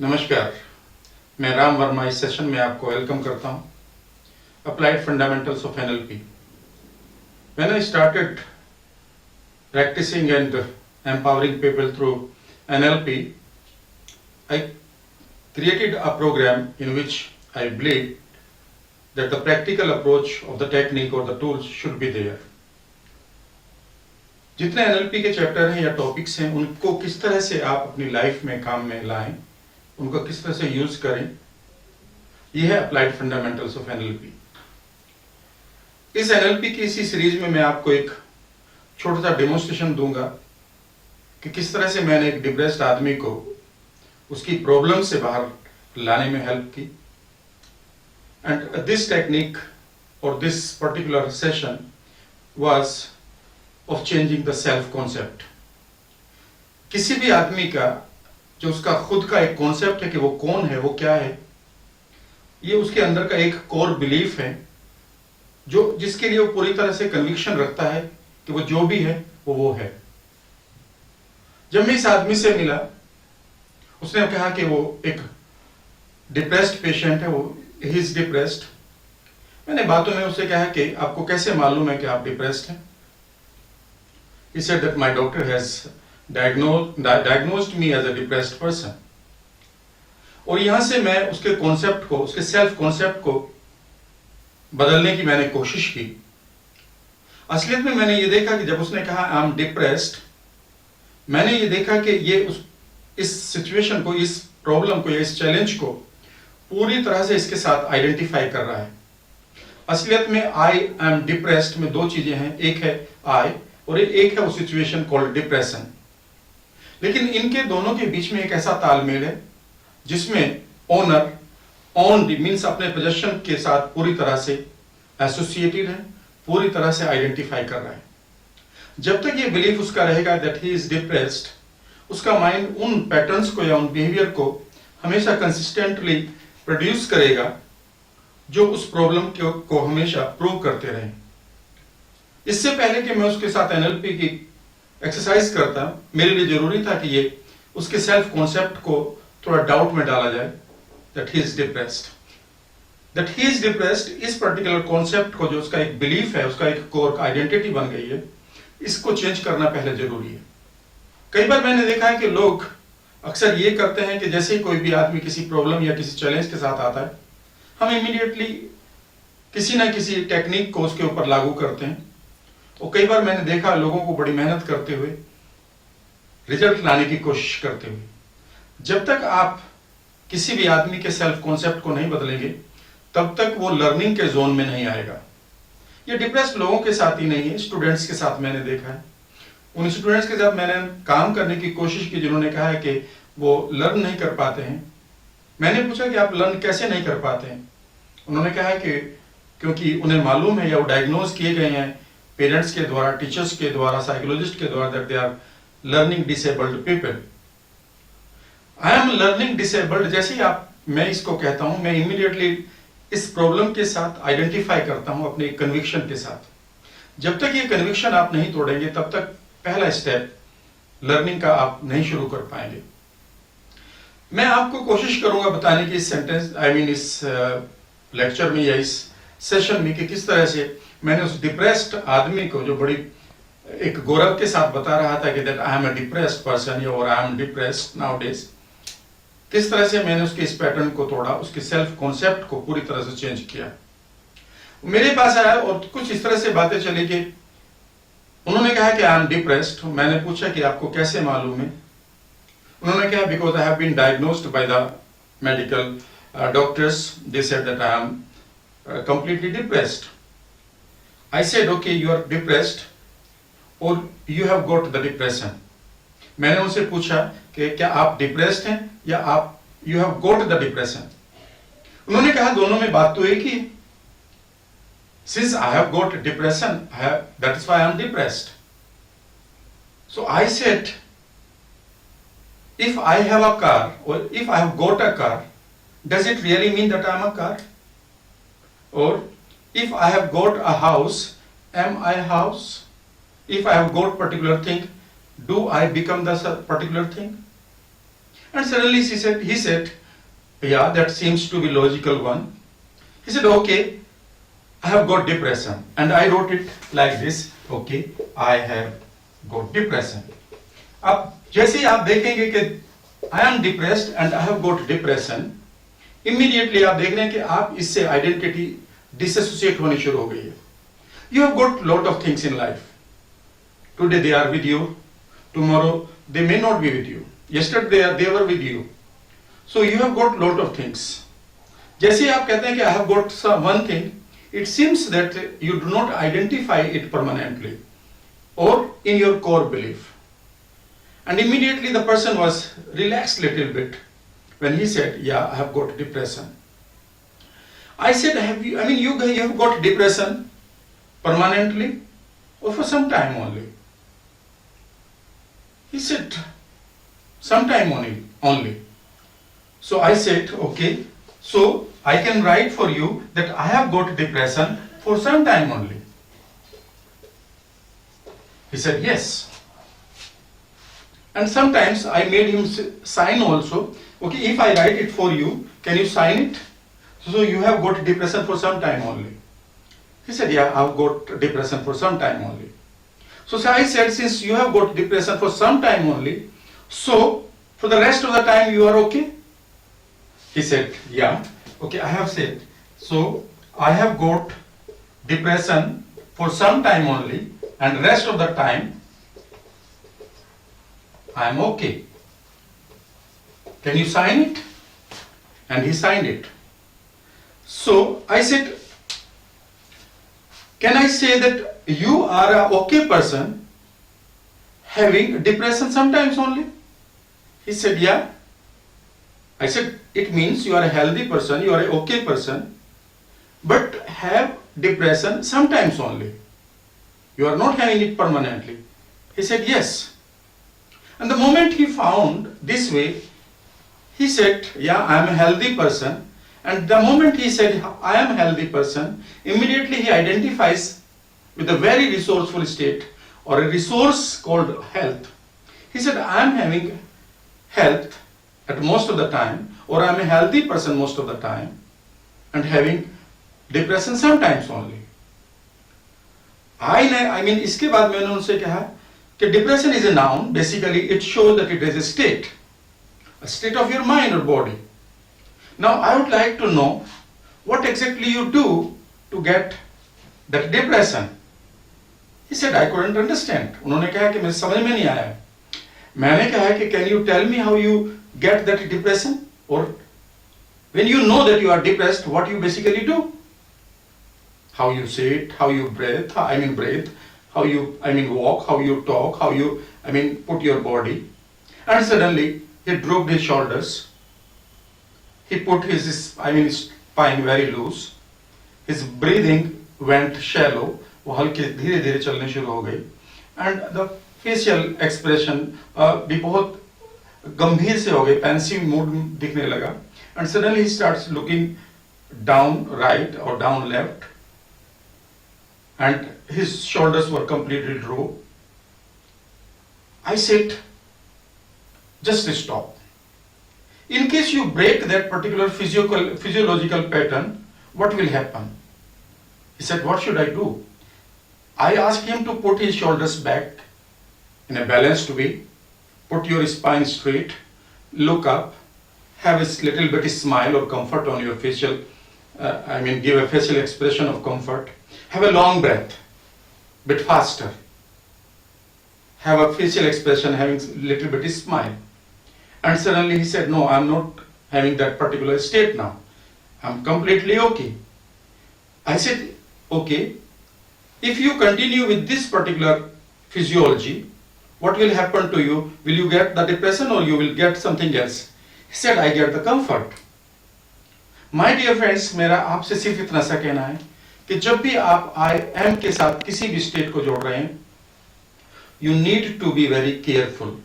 नमस्कार, मैं राम वर्मा इस सेशन में आपको वेलकम करता हूं। Applied fundamentals of NLP. When I started practicing and empowering people through NLP, I created a program in which I believe that the practical approach of the technique or the tools should be there. जितने NLP के chapter हैं या topics हैं, उनको किस तरह से आप अपनी लाइफ में काम में लाएं, उनको किस तरह से यूज करें, यह है अप्लाइड फंडामेंटल्स ऑफ एनएलपी। इस एनएलपी की इसी सीरीज में मैं आपको एक छोटा सा डेमोन्स्ट्रेशन दूंगा कि किस तरह से मैंने एक डिप्रेस्ड आदमी को उसकी प्रॉब्लम से बाहर लाने में हेल्प की। एंड दिस टेक्निक और this particular session was of changing the self concept. किसी भी आदमी का जो उसका खुद का एक कॉन्सेप्ट है कि वो कौन है, वो क्या है, ये उसके अंदर का एक कोर बिलीफ है जो जिसके लिए वो पूरी तरह से कन्विक्शन रखता है कि वो जो भी है वो है। जब मैं इस आदमी से मिला, उसने कहा कि वो एक डिप्रेस्ड पेशेंट है, वो ही इज डिप्रेस्ड। मैंने बातों में उससे कहा कि आपको कैसे मालूम है कि आप डिप्रेस्ड हैं? He said that my doctor has diagnosed me as a depressed person. और यहां से मैं उसके कॉन्सेप्ट को, उसके सेल्फ कॉन्सेप्ट को बदलने की मैंने कोशिश की। असलियत में मैंने ये देखा कि जब उसने कहा आई एम डिप्रेस्ड, मैंने ये देखा कि ये इस सिचुएशन को, इस प्रॉब्लम को या इस चैलेंज को पूरी तरह से इसके साथ आइडेंटिफाई कर रहा है। असलियत में आई एम डिप्रेस्ड में दो चीजें हैं, एक है आई और एक है वो सिचुएशन कॉल्ड डिप्रेशन। लेकिन इनके दोनों के बीच में एक ऐसा तालमेल है जिसमें ओनर ओन्ड मीन्स अपने पोजेशन के साथ पूरी तरह से एसोसिएटेड है, पूरी तरह से आइडेंटिफाई कर रहा है। जब तक ये बिलीफ उसका रहेगा दैट ही इज डिप्रेस्ड, उसका माइंड उन पैटर्न्स को या उन बिहेवियर को हमेशा कंसिस्टेंटली प्रोड्यूस करेगा जो उस प्रॉब्लम को हमेशा प्रूव करते रहे। इससे पहले कि मैं उसके साथ एनएलपी की एक्सरसाइज करता, मेरे लिए जरूरी था कि ये उसके सेल्फ कॉन्सेप्ट को थोड़ा डाउट में डाला जाए that he is depressed. That he is depressed, इस पर्टिकुलर कॉन्सेप्ट को, जो उसका एक बिलीफ है, उसका एक कोर आइडेंटिटी बन गई है, इसको चेंज करना पहले जरूरी है। कई बार मैंने देखा है कि लोग अक्सर ये करते हैं कि जैसे ही कोई भी आदमी किसी प्रॉब्लम या किसी चैलेंज के साथ आता है, हम इमीडिएटली किसी ना किसी टेक्निक को उसके ऊपर लागू करते हैं। और कई बार मैंने देखा लोगों को बड़ी मेहनत करते हुए रिजल्ट लाने की कोशिश करते हुए। जब तक आप किसी भी आदमी के सेल्फ कॉन्सेप्ट को नहीं बदलेंगे, तब तक वो लर्निंग के जोन में नहीं आएगा। ये डिप्रेस्ड लोगों के साथ ही नहीं है, स्टूडेंट्स के साथ मैंने देखा है। उन स्टूडेंट्स के साथ मैंने काम करने की कोशिश की जिन्होंने कहा है कि वो लर्न नहीं कर पाते हैं। मैंने पूछा कि आप लर्न कैसे नहीं कर पाते हैं? उन्होंने कहा कि क्योंकि उन्हें मालूम है या वो डायग्नोज किए गए हैं पेरेंट्स के द्वारा, टीचर्स के द्वारा, साइकोलॉजिस्ट के द्वारा that they are learning disabled people. I am learning disabled, जैसे ही मैं इसको कहता हूं, मैं इमीडिएटली इस प्रॉब्लम के साथ आइडेंटिफाई करता हूं अपने कन्विक्शन के साथ। जब तक ये कन्विक्शन आप नहीं तोड़ेंगे, तब तक पहला स्टेप लर्निंग का आप नहीं शुरू कर पाएंगे। मैं आपको कोशिश करूंगा बताने की इस सेंटेंस इस लेक्चर में या इस सेशन में कि किस तरह से मैंने उस डिप्रेस्ड आदमी को, जो बड़ी एक गौरव के साथ बता रहा था कि that I am a depressed person और आई एम डिप्रेस्ड नाउडेज, किस तरह से मैंने उसके इस पैटर्न को तोड़ा, उसके सेल्फ कॉन्सेप्ट को पूरी तरह से चेंज किया। मेरे पास आया और कुछ इस तरह से बातें चली कि उन्होंने कहा कि आई एम डिप्रेस्ड। मैंने पूछा कि आपको कैसे मालूम है? उन्होंने कहा because I have been diagnosed by the medical doctors, they said that I am completely depressed. I said, okay, you are depressed or you have got the depression. मैंने उनसे पूछा कि क्या आप डिप्रेस्ड हैं या आप you have got the depression. उन्होंने कहा दोनों में बात तो एक ही। Since I have got depression, that is why I am depressed. So I said, if I have a car or if I have got a car, does it really mean that I am a car? Or if I have got a house, am I a house? If I have got particular thing, do I become the particular thing? And suddenly he said, yeah, that seems to be logical one. He said, okay, I have got depression. And I wrote it like this, okay, I have got depression. अब जैसे ही आप देखेंगे कि I am depressed and I have got depression, immediately आप देख रहे हैं कि आप इससे identity disassociate होनी शुरू हो गई है. You have got lot of things in life. Today they are with you, tomorrow they may not be with you. Yesterday they were with you. So you have got lot of things. जैसे आप कहते हैं कि I have got one thing, it seems that you do not identify it permanently or in your core belief. And immediately the person was relaxed little bit when he said, yeah, I have got depression. I said, you have got depression permanently or for some time only? He said, sometime only. So I said, okay, so I can write for you that I have got depression for some time only. He said, yes. And sometimes I made him sign also, okay, if I write it for you, can you sign it? So you have got depression for some time only. He said, yeah, I've got depression for some time only. So I said, since you have got depression for some time only, so for the rest of the time you are okay? He said, yeah, okay, I have said, so I have got depression for some time only and rest of the time I am okay. Can you sign it? And he signed it. So I said, can I say that you are an okay person having depression sometimes only? He said, yeah. I said, it means you are a healthy person, you are an okay person, but have depression sometimes only. You are not having it permanently. He said, yes. And the moment he found this way, he said, yeah, I am a healthy person. And the moment he said, I am a healthy person, immediately he identifies with a very resourceful state or a resource called health. He said, I am having health at most of the time, or I am a healthy person most of the time, and having depression sometimes only. इसके बाद मैंने उनसे कहा कि depression is a noun. Basically, it shows that it is a state of your mind or body. Now, I would like to know what exactly you do to get that depression. He said, I couldn't understand. उन्होंने कहा कि मुझे समझ में नहीं आया. मैंने कहा कि can you tell me how you get that depression? Or when you know that you are depressed, what you basically do? How you sit, how you breathe, how you walk, how you talk, how you put your body. And suddenly he dropped his shoulders. He put his spine very loose. His breathing went shallow. वो हल्के धीरे धीरे चलने शुरू हो गई. And the facial expression भी बहुत गंभीर से हो गई, pensive mood दिखने लगा. And suddenly he starts looking down right or down left. And his shoulders were completely drooped. I said, just stop. In case you break that particular physiological pattern, what will happen? He said, what should I do? I asked him to put his shoulders back in a balanced way, put your spine straight, look up, have a little bit of smile or comfort on your facial, give a facial expression of comfort. Have a long breath, bit faster. Have a facial expression, having a little bit of smile. And suddenly he said, no, I'm not having that particular state now. I'm completely okay. I said, okay, if you continue with this particular physiology, what will happen to you? Will you get the depression or you will get something else? He said, I get the comfort. My dear friends, मेरा आपसे सिर्फ इतना सा कहना है कि जब भी आप I am के साथ किसी भी स्टेट को जोड़ रहे हैं, you need to be very careful.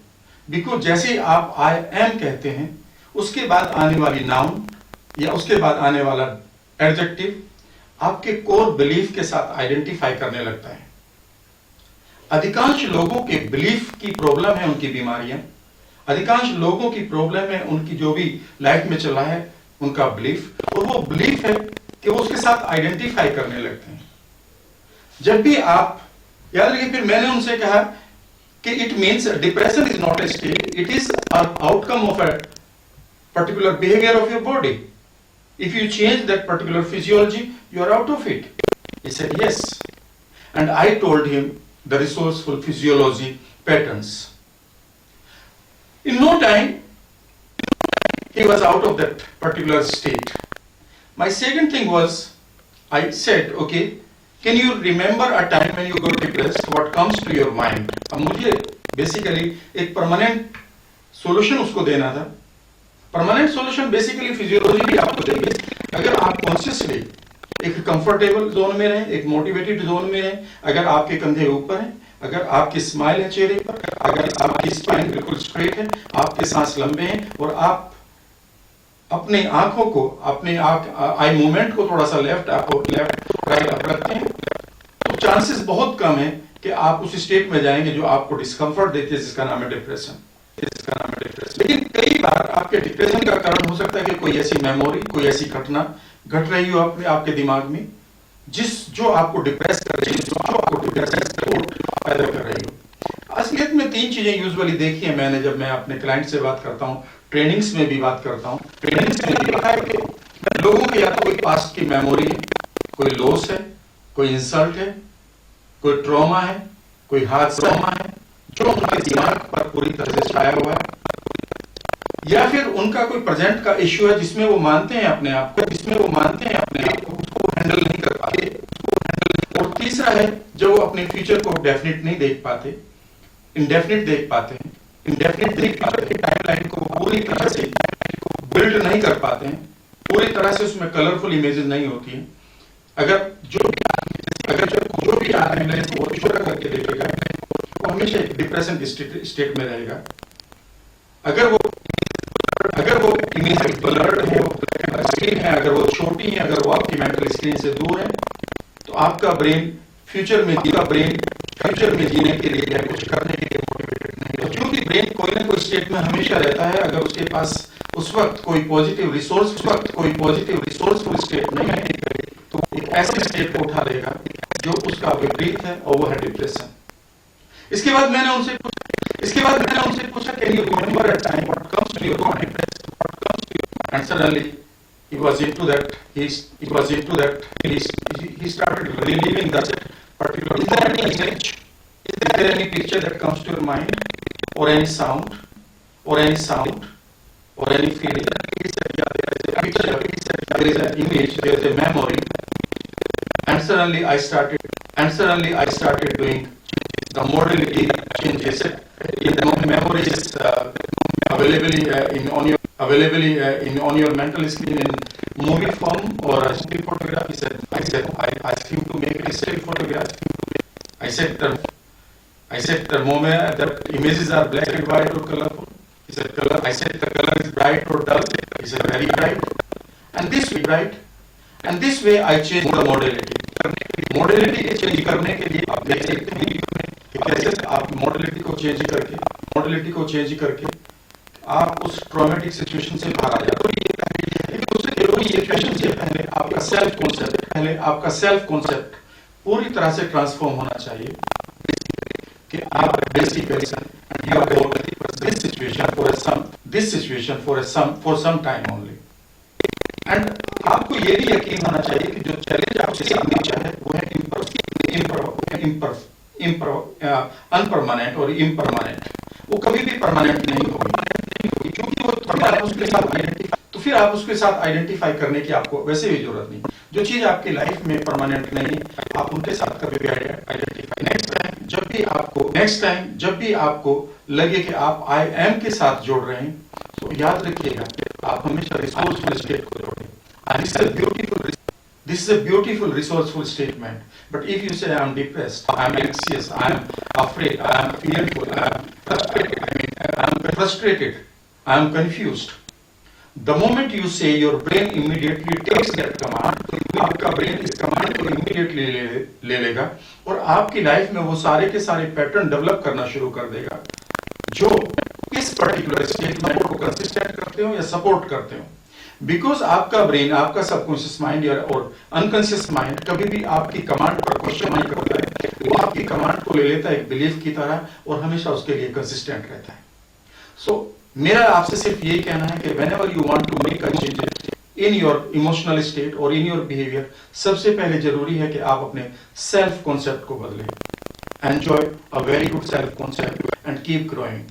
Because जैसे आप I am कहते हैं, उसके बाद आने वाली noun या उसके बाद आने वाला adjective आपके core belief के साथ identify करने लगता है. अधिकांश लोगों के belief की प्रॉब्लम है, उनकी बीमारियां. अधिकांश लोगों की प्रॉब्लम है उनकी जो भी लाइफ में चला है उनका बिलीफ, और वो बिलीफ है कि वो उसके साथ आइडेंटिफाई करने लगते हैं। जब भी आप याद रखिए, फिर मैंने उनसे कहा कि it means depression is not a state, it is an outcome of a particular behavior of your body. If you change that particular physiology, you are out of it. He said yes, and I told him the resourceful physiology patterns. In no time he was out of that particular state. My second thing was, I said, okay, can you remember a time when you got depressed? What comes to your mind? अब मुझे basically एक permanent solution उसको देना था। Permanent solution basically physiology भी आपको देंगे अगर आप कॉन्शियसली एक कंफर्टेबल जोन में रहें, एक मोटिवेटेड जोन में रहें, अगर आपके कंधे ऊपर हैं, अगर आपकी स्माइल है चेहरे पर, अगर आपकी स्पाइन बिल्कुल स्ट्रेट है, आपके सांस लंबे हैं और आप अपने आंखों को, अपने आई मूवमेंट को थोड़ा सा लेफ्ट राइट अप रखते हैं, तो चांसेस बहुत कम है कि आप उस स्टेट में जाएंगे जो आपको डिस्कंफर्ट देती है, जिसका नाम है डिप्रेशन। लेकिन कई बार आपके डिप्रेशन का कारण हो सकता है कि कोई ऐसी मेमोरी, कोई ऐसी घटना घट रही हो आपके दिमाग में जो आपको डिप्रेस कर रही है, जो आपको डिप्रेशन पैदा कर रही हो। असलियत में तीन चीजें यूजुअली देखी है मैंने, जब मैं अपने क्लाइंट से बात करता हूँ, ट्रेनिंग्स में भी बात करता हूँ। ट्रेनिंग्स में भी देखा है कि लोगों के या तो कोई पास्ट की मेमोरी है, कोई लॉस है, कोई इंसल्ट है, कोई ट्रॉमा है, कोई हादसा है जो उनके दिमाग पर पूरी तरह से छाया हुआ है, या फिर उनका कोई प्रेजेंट का इश्यू है जिसमें वो मानते हैं अपने आप को, उसको हैंडल नहीं कर पाते। और तीसरा है जब वो अपने फ्यूचर को डेफिनेट नहीं देख पाते, इंडेफिनिट देख पाते हैं, टाइमलाइन को पूरी तरह से बिल्ड नहीं कर पाते हैं, पूरी तरह से उसमें कलरफुल इमेजेस नहीं होती हैं। अगर जो भी टाइमलाइन को छोटा करके देखेगा वो हमेशा डिप्रेशन स्टेट में रहेगा। अगर वो इमेज ब्लर्ड है, वो स्क्रीन है, अगर वो छोटी है, अगर वो आपकी मेंटल स्क्रीन से दूर है, तो आपका ब्रेन फ्यूचर में जीने के लिए या कुछ करने के लिए मोटिवेटेड नहीं है। क्योंकि ब्रेन कोई ना कोई स्टेट में हमेशा रहता है, अगर उसके पास उस वक्त कोई पॉजिटिव रिसोर्सफुल स्टेट नहीं है तो एक ऐसे स्टेट को उठा लेगा जो उसका विपरीत है, और वो है डिप्रेशन। इसके बाद मैंने उनसे पूछा, can you remember a time what comes to your mind? And suddenly he was into that. He started reliving that particular. Is there any image? Is there any picture that comes to your mind, or any sound, or any feeling? He said, yeah, there is a picture. There is an image. There is a memory. And suddenly I started doing the modality changes. The memory is available on your mental screen in movie form or a still photograph. I asked him to make it a still photograph. I said the moment that images are black and white or colorful. He said color. I said the color is bright or dull. He said very bright. And this way I changed the modality. Modality के change करने के लिए आप देख सकते हैं कि कैसे आप मॉडलिटी को चेंज करके आप उस ट्रॉमेटिक सिचुएशन से बाहर आ जाते हैं। लेकिन उससे जरूरी सिचुएशन से पहले आपका सेल्फ कॉन्सेप्ट पूरी तरह से ट्रांसफॉर्म होना चाहिए कि आप basically you are ready for this situation for some time only. And आपको ये भी यकीन होना चाहिए कि जो चैलेंज आपके सामने है वो है अनपरमानेंट और इम्परमानेंट, वो कभी भी परमानेंट नहीं होगी क्योंकि वो उसके साथ तो फिर आप उसके साथ आइडेंटिफाई करने की आपको वैसे भी जरूरत नहीं। जो चीज आपकी लाइफ में परमानेंट नहीं, आप उनके साथ कभी भी आइडेंटिफाई। नेक्स्ट टाइम जब भी आपको लगे कि आप आई एम के साथ जोड़ रहे हैं, तो याद रखिएगा आप हमेशा रिसोर्सफुल स्टेट को जोड़ें। This is a beautiful resourceful statement. But if you say I am depressed, I am anxious, I am afraid, I am fearful, I am frustrated, I am confused. The moment you say, your brain immediately takes that command. तो आपका brain इस command को immediately ले लेगा और आपकी life में वो सारे के सारे पैटर्न डेवलप करना शुरू कर देगा जो किस पर्टिकुलर स्टेट माइंड को कंसिस्टेंट करते हो या सपोर्ट करते हो। बिकॉज आपका ब्रेन, आपका सबकॉन्शियस माइंड या और अनकॉन्शियस माइंड कभी भी आपकी कमांड पर क्वेश्चन नहीं करता है, वो आपकी कमांड को ले लेता है एक बिलीफ की तरह और हमेशा उसके लिए कंसिस्टेंट रहता है। सो मेरा आपसे सिर्फ यही कहना है कि whenever you want to make a change in your emotional state और इन योर बिहेवियर, सबसे पहले जरूरी है कि आप अपने सेल्फ कॉन्सेप्ट को बदलें। Enjoy a very good self concept and keep growing.